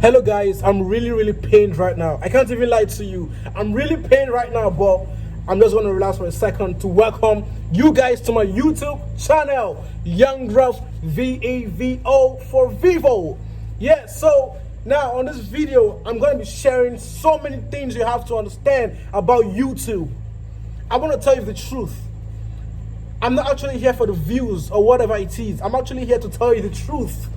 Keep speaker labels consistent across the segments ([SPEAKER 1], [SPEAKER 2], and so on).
[SPEAKER 1] Hello guys, I'm really pained right now. I can't even lie to you. I'm really pained right now, but I'm just going to relax for a second to welcome you guys to my YouTube channel, Young Ruff VAVO for Vivo. Yeah, so now on this video, I'm going to be sharing so many things you have to understand about YouTube. I want to tell you the truth. I'm not actually here for the views or whatever it is. I'm actually here to tell you the truth.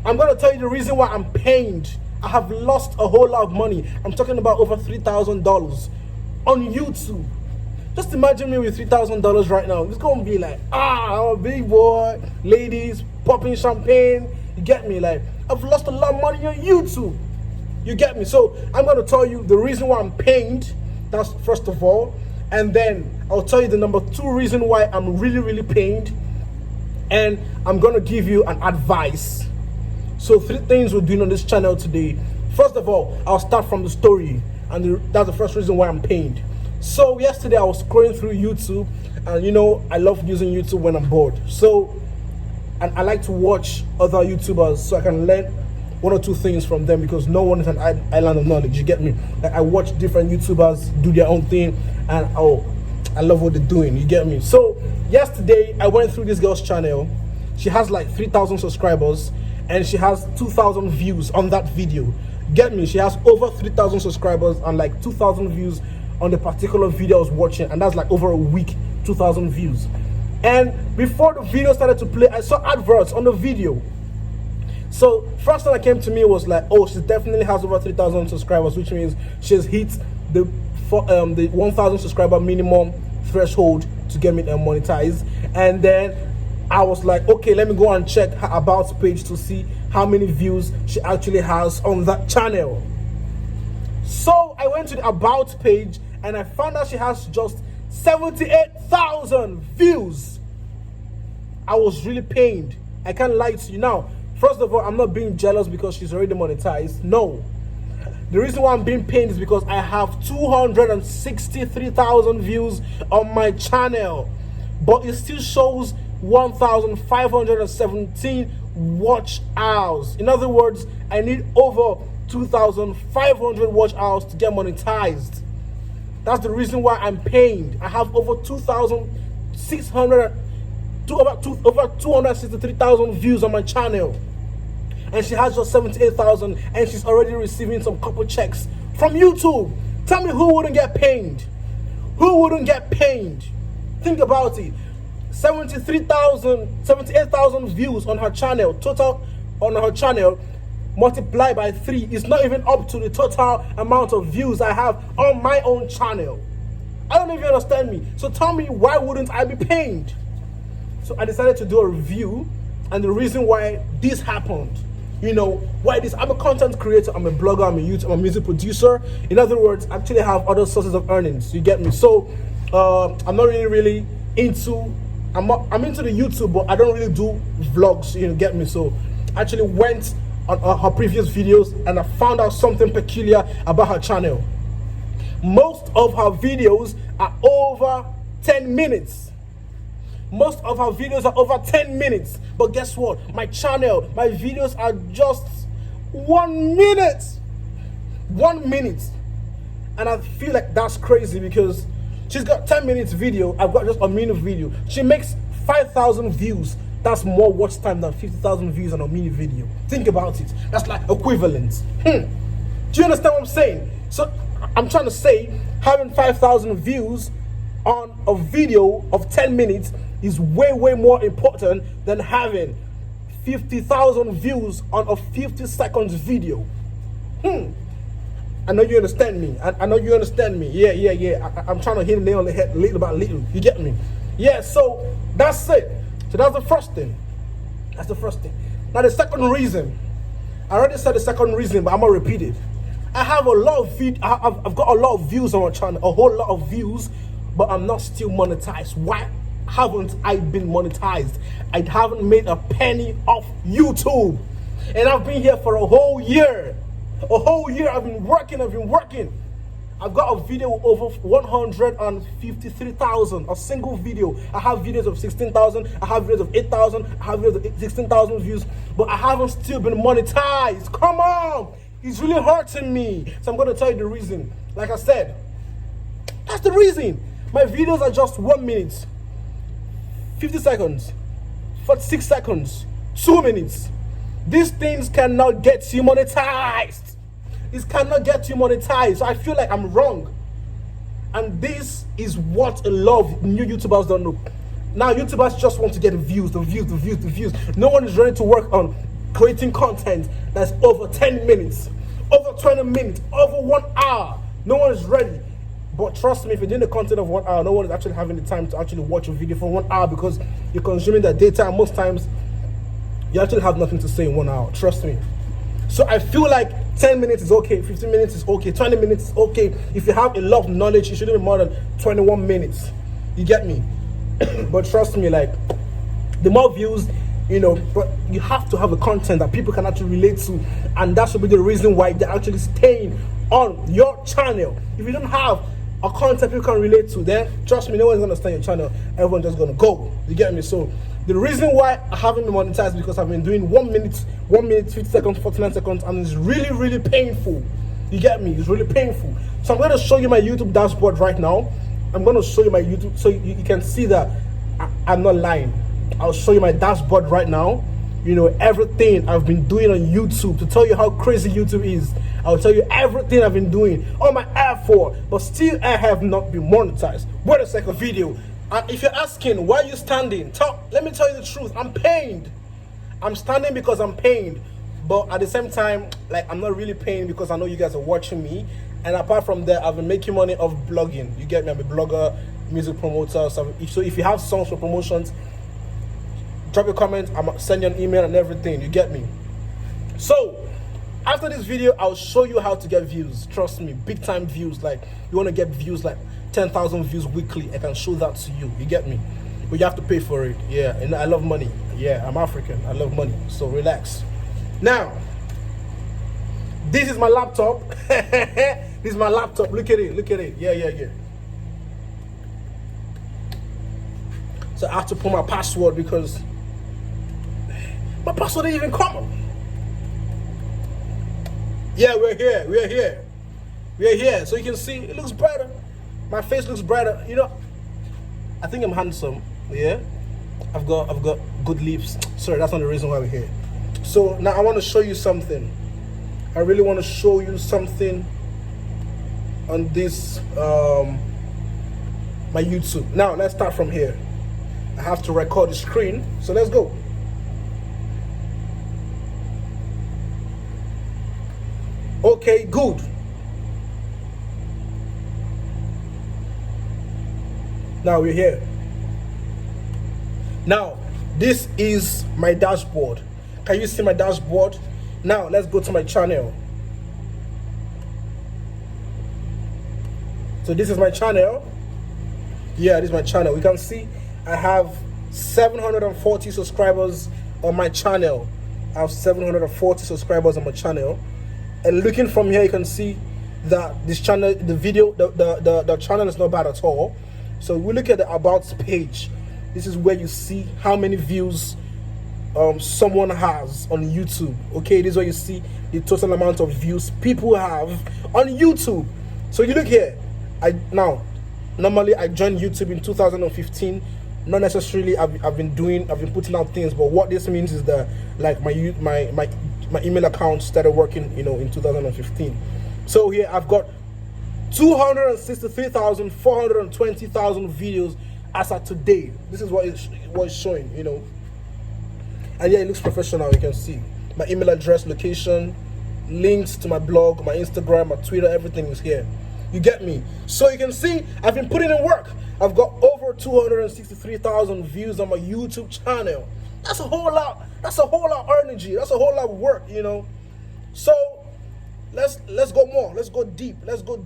[SPEAKER 1] I'm going to tell you the reason why I'm pained. I have lost a whole lot of money. I'm talking about over $3,000 on YouTube. Just imagine me with $3,000 right now. It's going to be like, I'm a big boy, ladies, popping champagne. You get me? Like, I've lost a lot of money on YouTube. You get me? So I'm going to tell you the reason why I'm pained. That's first of all. And then I'll tell you the number 2 reason why I'm really pained. And I'm going to give you an advice. So 3 things we're doing on this channel today. First of all, I'll start from the story, and that's the first reason why I'm pained. So yesterday I was scrolling through YouTube, and you know I love using YouTube when I'm bored. So, and I like to watch other YouTubers so I can learn 1 or 2 things from them, because no one is an island of knowledge. You get me? Like, I watch different YouTubers do their own thing, and I love what they're doing. You get me? So yesterday I went through this girl's channel. She has like 3,000 subscribers. And she has 2,000 views on that video. Get me? She has over 3,000 subscribers and like 2,000 views on the particular video I was watching. And that's like over a week, 2,000 views. And before the video started to play, I saw adverts on the video. So first thing that came to me was like, oh, she definitely has over 3,000 subscribers, which means she's hit the 1,000 subscriber minimum threshold to get me monetized. And then I was like, okay, let me go and check her about page to see how many views she actually has on that channel. So I went to the about page and I found out she has just 78,000 views. I was really pained. I can't lie to you. Now, first of all, I'm not being jealous because she's already monetized. No. The reason why I'm being pained is because I have 263,000 views on my channel, but it still shows 1,517 watch hours. In other words, I need over 2,500 watch hours to get monetized. That's the reason why I'm pained. I have over 2,600 over 263,000 views on my channel, and she has just 78,000, and she's already receiving some couple checks from YouTube. Tell me who wouldn't get pained? Who wouldn't get pained? Think about it. 78,000 views on her channel, total on her channel, multiplied by 3 is not even up to the total amount of views I have on my own channel. I don't know if you understand me. So tell me, why wouldn't I be pained? So I decided to do a review, and the reason why this happened, you know, why this, I'm a content creator, I'm a blogger, I'm a YouTuber, I'm a music producer. In other words, I actually have other sources of earnings. You get me? So I'm not really into, I'm into the YouTube, but I don't really do vlogs, you know, get me? So I actually went on her previous videos and I found out something peculiar about her channel. Most of her videos are over 10 minutes. Most of her videos are over 10 minutes. But guess what? My channel, my videos are just 1 minute. 1 minute. And I feel like that's crazy because she's got 10 minutes video, I've got just a minute video. She makes 5,000 views. That's more watch time than 50,000 views on a mini video. Think about it. That's like equivalent. Do you understand what I'm saying? So I'm trying to say, having 5,000 views on a video of 10 minutes is way more important than having 50,000 views on a 50 seconds video. I know you understand me. I know you understand me. Yeah. I'm trying to hit the nail on the head little by little. You get me? Yeah, so that's it. So that's the first thing. That's the first thing. Now the second reason. I already said the second reason, but I'm gonna repeat it. I have a lot of I've got a lot of views on my channel, a whole lot of views, but I'm not still monetized. Why haven't I been monetized? I haven't made a penny off YouTube. And I've been here for a whole year. A whole year I've been working. I've got a video with over 153,000, a single video. I have videos of 16,000, I have videos of 8,000, I have videos of 16,000 views, but I haven't still been monetized. Come on, it's really hurting me. So I'm going to tell you the reason. Like I said, that's the reason. My videos are just 1 minute, 50 seconds, 46 seconds, 2 minutes. These things cannot get you monetized. This cannot get you monetized. So I feel like I'm wrong. And this is what a lot of new YouTubers don't know. Now YouTubers just want to get the views. No one is ready to work on creating content that's over 10 minutes, over 20 minutes, over 1 hour. No one is ready. But trust me, if you're doing the content of 1 hour, no one is actually having the time to actually watch a video for 1 hour because you're consuming that data, and most times you actually have nothing to say in 1 hour. Trust me. So I feel like 10 minutes is okay, 15 minutes is okay, 20 minutes is okay. If you have a lot of knowledge, it shouldn't be more than 21 minutes. You get me? But trust me, like, the more views, but you have to have a content that people can actually relate to, and that should be the reason why they're actually staying on your channel. If you don't have a content people can relate to, then trust me, no one's gonna stay on your channel. Everyone's just gonna go. You get me? So the reason why I haven't been monetized is because I've been doing 1 minute, 50 seconds, 49 seconds, and it's really, really painful. You get me? It's really painful. So I'm going to show you my YouTube dashboard right now. I'm going to show you my YouTube so you can see that I'm not lying. I'll show you my dashboard right now. Everything I've been doing on YouTube to tell you how crazy YouTube is. I'll tell you everything I've been doing, all my effort, but still I have not been monetized. Wait a second, video. And if you're asking, why are you standing? Let me tell you the truth. I'm pained. I'm standing because I'm pained. But at the same time, like, I'm not really pained because I know you guys are watching me. And apart from that, I've been making money off blogging. You get me? I'm a blogger, music promoter. So if you have songs for promotions, drop a comment. I'm send you an email and everything. You get me? So after this video, I'll show you how to get views. Trust me, big time views. Like, you want to get views like 10,000 views weekly, I can show that to you. You get me? But you have to pay for it. Yeah, and I love money. Yeah, I'm African. I love money. So relax. Now, this is my laptop. This is my laptop. Look at it. Look at it. Yeah. So I have to put my password because my password didn't even come. Yeah, we're here. So you can see it looks brighter. My face looks brighter. I think I'm handsome. Yeah, I've got good lips. Sorry, that's not the reason why we're here. So now I want to show you something. I really want to show you something on this my YouTube. Now let's start from here. I have to record the screen, so let's go. Okay, good. Now we're here. Now this is my dashboard. Can you see my dashboard? Now let's go to my channel. So this is my channel. Yeah, this is my channel. You can see I have 740 subscribers on my channel. I have 740 subscribers on my channel. And looking from here, you can see that this channel, the channel is not bad at all. So we look at the about page. This is where you see how many views someone has on YouTube. Okay, this is where you see the total amount of views people have on YouTube. So you look here. Normally I joined YouTube in 2015. Not necessarily I've been putting out things, but what this means is that, like, my email account started working, in 2015. So here I've got 263,420,000 videos as of today. This is what it's showing, And yeah, it looks professional. You can see my email address, location, links to my blog, my Instagram, my Twitter, everything is here. You get me? So you can see I've been putting in work. I've got over 263,000 views on my YouTube channel. That's a whole lot. That's a whole lot of energy. That's a whole lot of work, So let's go more. Let's go deep. Let's go.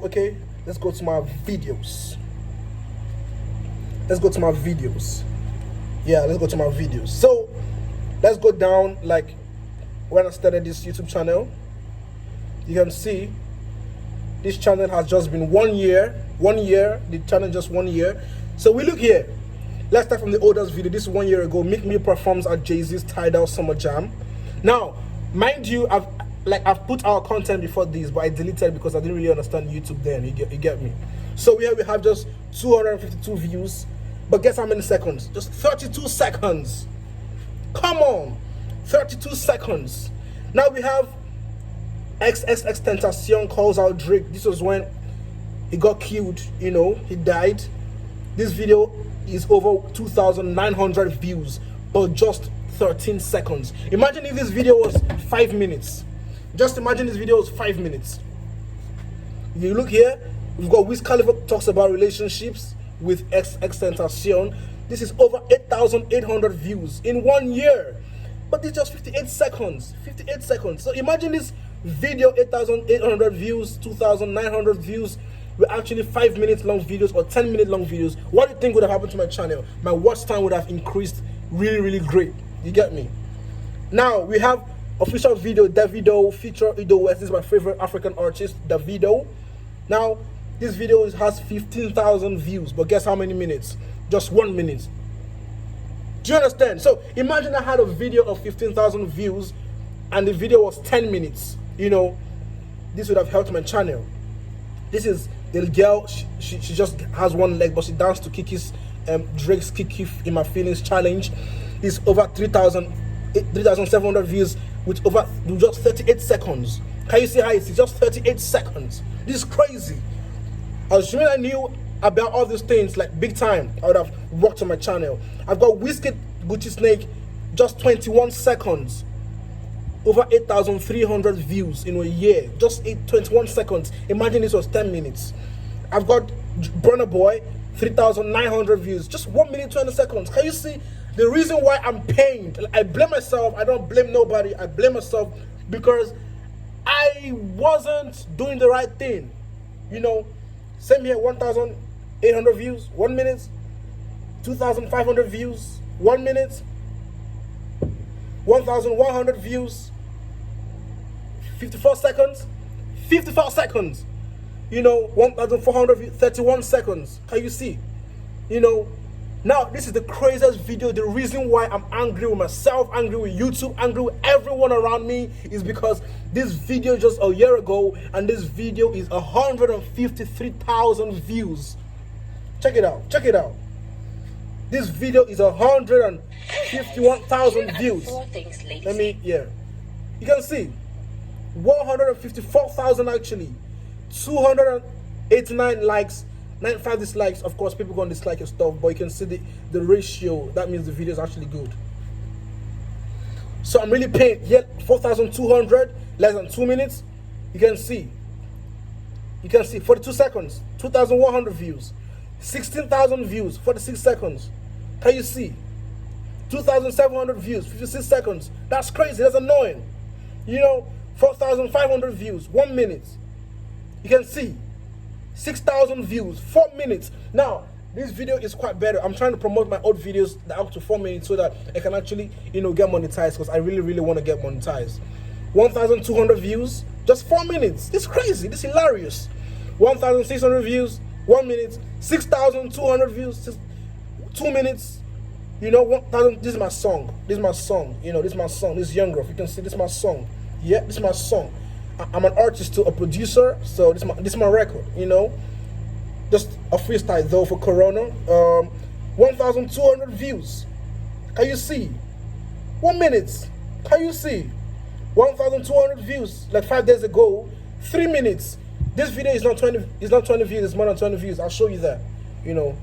[SPEAKER 1] Okay. Let's go to my videos. Yeah, let's go to my videos. So let's go down, like, when I started this YouTube channel. You can see this channel has just been 1 year. 1 year, the channel just 1 year. So we look here. Let's start from the oldest video. This is 1 year ago. Meek Mill performs at Jay-Z's Tidal Summer Jam. Now, mind you, I've put our content before this, but I deleted because I didn't really understand YouTube then. You get me? So here we have just 252 views. But guess how many seconds? Just 32 seconds. Come on. 32 seconds. Now we have XXXTentacion calls out Drake. This was when he got killed, you know, he died. This video is over 2,900 views, but just 13 seconds. Imagine if this video was 5 minutes. Just imagine this video was 5 minutes. You look here, we've got Wiz Khalifa talks about relationships with XXXTentacion. This is over 8,800 views in 1 year. But it's just 58 seconds. 58 seconds. So imagine this video, 8,800 views, 2,900 views, were actually 5 minute long videos or 10-minute long videos. What do you think would have happened to my channel? My watch time would have increased really, really great. You get me? Now we have official video, Davido feature Ido West. This is my favorite African artist, Davido. Now this video has 15,000 views, but guess how many minutes? Just 1 minute. Do you understand? So imagine I had a video of 15,000 views and the video was 10 minutes. You know, this would have helped my channel. This is the girl, she just has one leg, but she danced to Kiki's Drake's Kiki in My Feelings challenge. It's over 3,700 views with just 38 seconds. Can you see how it's just 38 seconds? This is crazy. Assuming I knew about all these things like big time, I would have worked on my channel. I've got Wizkid Gucci Snake, just 21 seconds. Over 8,300 views in a year, just 21 seconds. Imagine this was 10 minutes. I've got Burna Boy, 3,900 views, just 1 minute 20 seconds. Can you see the reason why I'm pained? I blame myself. I don't blame nobody. I blame myself because I wasn't doing the right thing. You know, same here, 1,800 views, 1 minute, 2,500 views, 1 minute, 1,100 views, 54 seconds, 54 seconds, you know, 1,400 views, 31 seconds. Can you see? You know, now this is the craziest video. The reason why I'm angry with myself, angry with YouTube, angry with everyone around me is because this video just a year ago, and this video is 153,000 views. Check it out, check it out. This video is 151,000 views. Let me, yeah. You can see 154,000 actually, 289 likes, 95 dislikes. Of course, people gonna dislike your stuff, but you can see the ratio. That means the video is actually good. So I'm really paid. Yet 4,200, less than 2 minutes. You can see 42 seconds, 2,100 views, 16,000 views, 46 seconds. Can you see? 2,700 views, 56 seconds. That's crazy. That's annoying. You know, 4,500 views, 1 minute. You can see 6,000 views, 4 minutes. Now, this video is quite better. I'm trying to promote my old videos that are up to 4 minutes so that I can actually, you know, get monetized, because I really, really want to get monetized. 1,200 views, just 4 minutes. This is crazy. This is hilarious. 1,600 views, 1 minute. 6,200 views, 2 minutes. You know, 1,000. This is my song. This is my song. You know, this is my song. This is Young Gruff. You can see this is my song. Yeah, this is my song. I'm an artist too, a producer. So this is my record. You know, just a freestyle though for Corona. 1,200 views. Can you see? 1 minute. Can you see? 1,200 views like 5 days ago. 3 minutes. This video is not 20. It's not 20 views. It's more than 20 views. I'll show you that. You know,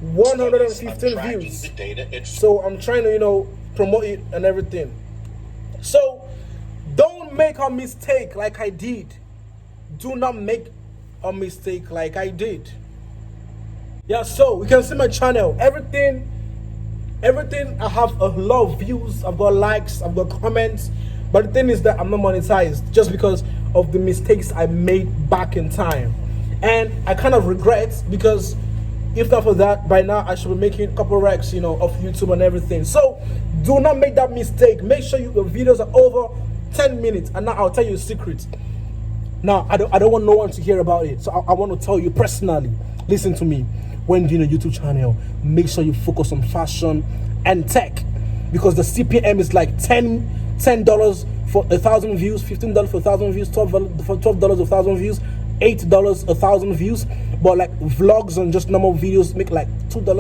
[SPEAKER 1] 115 views. So I'm trying to, you know, promote it and everything. So don't make a mistake like I did. Do not make a mistake like I did. Yeah, so you can see my channel. Everything I have a lot of views. I've got likes, I've got comments. But the thing is that I'm not monetized just because of the mistakes I made back in time. And I kind of regret, because if not for that, by now I should be making a couple racks, you know, of YouTube and everything. So do not make that mistake. Make sure your videos are over 10 minutes. And now I'll tell you a secret. Now, I don't want no one to hear about it. So I want to tell you personally, listen to me. When doing a YouTube channel, make sure you focus on fashion and tech, because the CPM is like $10 for 1,000 views, $15 for 1,000 views, $12 for $12 a 1,000 views, $8 1,000 views. But like vlogs and just normal videos make like $2 a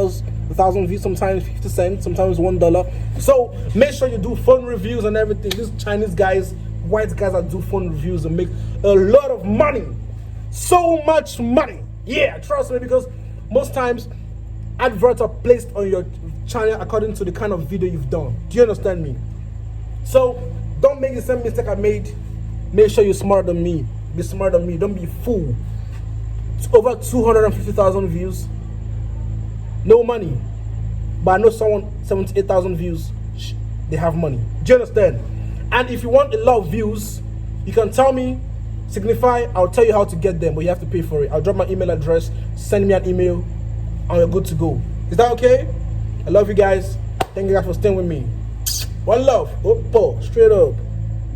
[SPEAKER 1] 1,000 views, sometimes 50 cents, sometimes $1. So make sure you do phone reviews and everything. These Chinese guys, white guys that do phone reviews and make a lot of money, so much money. Yeah, trust me, because most times adverts are placed on your channel according to the kind of video you've done. Do you understand me? So don't make the same mistake I made. Make sure you're smarter than me. Be smarter than me. Don't be a fool. It's over 250,000 views. No money. But I know someone 78,000 views. They have money. Do you understand? And if you want a lot of views, you can tell me, Signify, I'll tell you how to get them, but you have to pay for it. I'll drop my email address, send me an email, and you're good to go. Is that okay? I love you guys. Thank you guys for staying with me. One love. Oh, straight up.